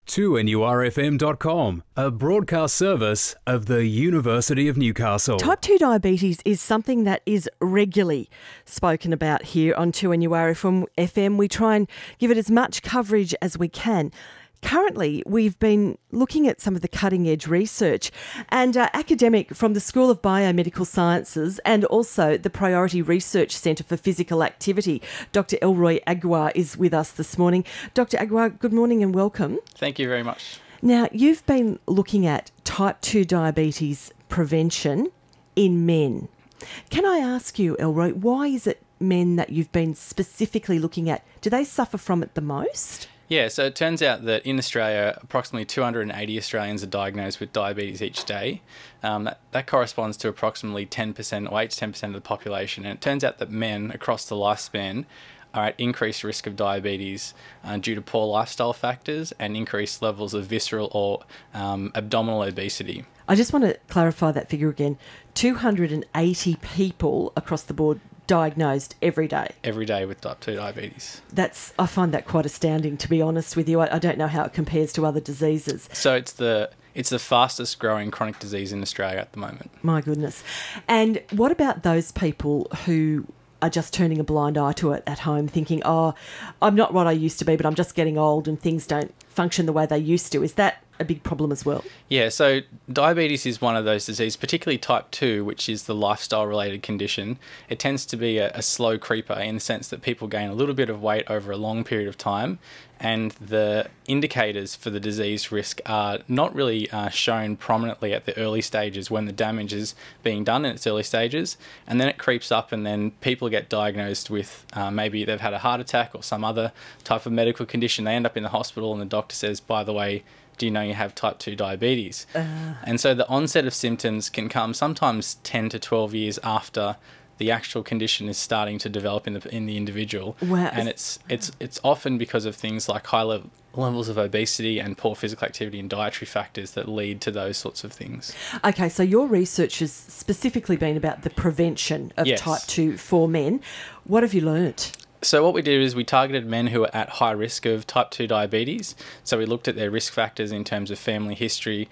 2NURFM.com, a broadcast service of the University of Newcastle. Type 2 diabetes is something that is regularly spoken about here on 2NURFM. We try and give it as much coverage as we can. Currently, we've been looking at some of the cutting-edge research, and academic from the School of Biomedical Sciences and also the Priority Research Centre for Physical Activity, Dr. Elroy Augiar, is with us this morning. Dr. Augiar, good morning and welcome. Thank you very much. Now, you've been looking at type 2 diabetes prevention in men. Can I ask you, Elroy, why is it men that you've been specifically looking at? Do they suffer from it the most? Yeah, so it turns out that in Australia, approximately 280 Australians are diagnosed with diabetes each day. That corresponds to approximately 10% or 8 to 10% of the population. And it turns out that men across the lifespan are at increased risk of diabetes due to poor lifestyle factors and increased levels of visceral or abdominal obesity. I just want to clarify that figure again. 280 people across the board diagnosed every day. Every day with type 2 diabetes. I find that quite astounding, to be honest with you. I don't know how it compares to other diseases. So it's the fastest growing chronic disease in Australia at the moment. My goodness. And what about those people who are just turning a blind eye to it at home, thinking, oh, I'm not what I used to be, but I'm just getting old and things don't function the way they used to? Is that a big problem as well? Yeah, so diabetes is one of those diseases, particularly type 2, which is the lifestyle-related condition. It tends to be a slow creeper in the sense that people gain a little bit of weight over a long period of time, and the indicators for the disease risk are not really shown prominently at the early stages when the damage is being done in its early stages, and then it creeps up and then people get diagnosed with maybe they've had a heart attack or some other type of medical condition. They end up in the hospital and the doctor says, by the way, do you know you have type 2 diabetes? And so the onset of symptoms can come sometimes 10 to 12 years after the actual condition is starting to develop in the individual. Wow. And it's often because of things like high levels of obesity and poor physical activity and dietary factors that lead to those sorts of things. Okay, so your research has specifically been about the prevention of type 2 for men. What have you learnt? So what we did is we targeted men who are at high risk of type 2 diabetes. So we looked at their risk factors in terms of family history,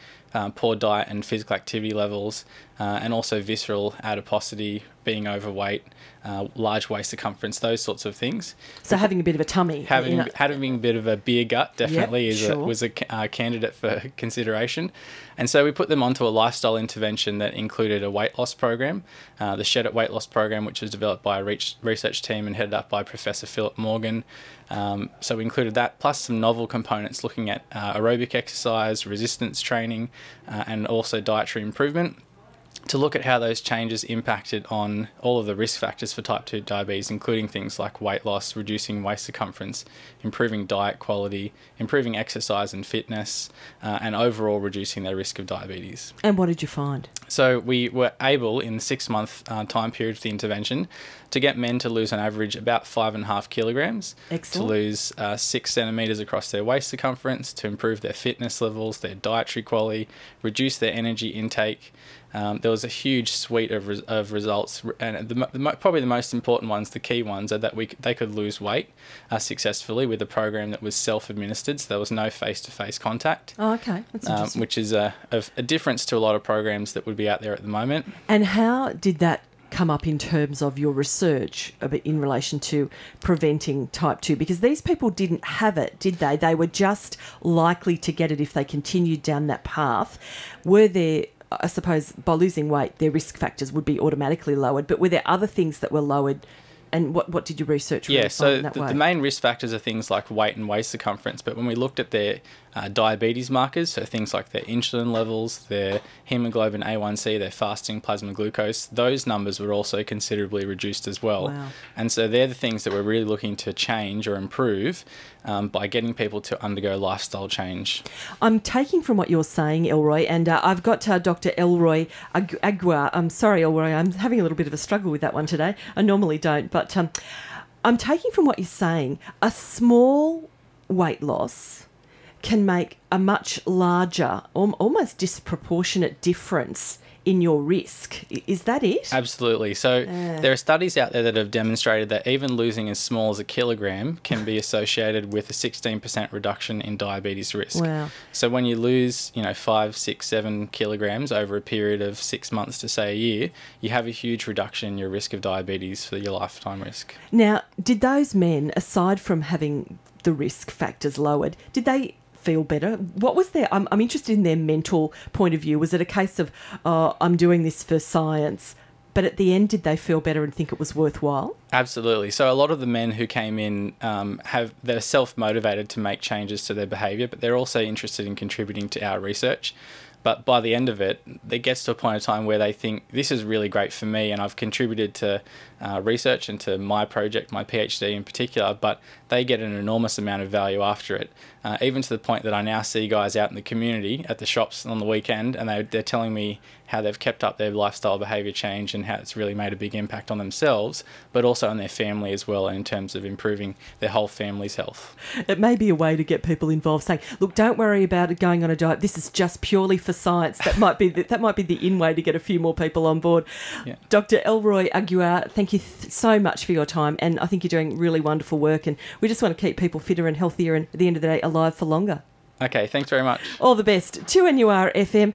poor diet and physical activity levels, and also visceral adiposity, being overweight, large waist circumference, those sorts of things. So having a bit of a tummy. Having a bit of a beer gut definitely was a candidate for consideration. And so we put them onto a lifestyle intervention that included a weight loss program, the Shed It Weight Loss program, which was developed by a research team and headed up by Professor Philip Morgan. So we included that, plus some novel components looking at aerobic exercise, resistance training, and also dietary improvement, to look at how those changes impacted on all of the risk factors for type 2 diabetes, including things like weight loss, reducing waist circumference, improving diet quality, improving exercise and fitness, and overall reducing their risk of diabetes. And what did you find? So we were able, in the 6-month time period for the intervention, to get men to lose on average about 5.5 kilograms. Excellent. To lose 6 centimetres across their waist circumference, to improve their fitness levels, their dietary quality, reduce their energy intake. There was a huge suite of results, and probably the most important ones, the key ones, are that they could lose weight successfully with a program that was self-administered, so there was no face-to-face contact. Oh, okay. That's interesting. Which is a difference to a lot of programs that would be out there at the moment. And how did that come up in terms of your research in relation to preventing type 2? Because these people didn't have it, did they? They were just likely to get it if they continued down that path. Were there, I suppose, by losing weight, their risk factors would be automatically lowered, but were there other things that were lowered? And what did your research really find in that way? The main risk factors are things like weight and waist circumference, but when we looked at their diabetes markers, so things like their insulin levels, their hemoglobin A1C, their fasting plasma glucose, those numbers were also considerably reduced as well. Wow. And so they're the things that we're really looking to change or improve by getting people to undergo lifestyle change. I'm taking from what you're saying, Elroy, and I've got Dr. Elroy Augiar. I'm sorry, Elroy, I'm having a little bit of a struggle with that one today. I normally don't, but I'm taking from what you're saying, a small weight loss can make a much larger, almost disproportionate difference in your risk. Is that it? Absolutely. So there are studies out there that have demonstrated that even losing as small as a kilogram can be associated with a 16% reduction in diabetes risk. Wow. So when you lose, 5, 6, 7 kilograms over a period of 6 months to say a year, you have a huge reduction in your risk of diabetes for your lifetime risk. Now, did those men, aside from having the risk factors lowered, did they feel better? What was their... I'm interested in their mental point of view. Was it a case of, I'm doing this for science, but at the end, did they feel better and think it was worthwhile? Absolutely. So a lot of the men who came in they're self-motivated to make changes to their behaviour, but they're also interested in contributing to our research. But by the end of it, it gets to a point of time where they think, this is really great for me and I've contributed to research and to my project, my PhD in particular, but they get an enormous amount of value after it, even to the point that I now see guys out in the community at the shops on the weekend and they're telling me how they've kept up their lifestyle behaviour change and how it's really made a big impact on themselves, but also on their family as well in terms of improving their whole family's health. It may be a way to get people involved, saying, look, don't worry about it going on a diet. This is just purely for science. That might be the in way to get a few more people on board. Yeah. Dr. Elroy Augiar, thank you so much for your time, and I think you're doing really wonderful work, and we just want to keep people fitter and healthier and at the end of the day alive for longer. Okay, thanks very much. All the best. 2NUR FM.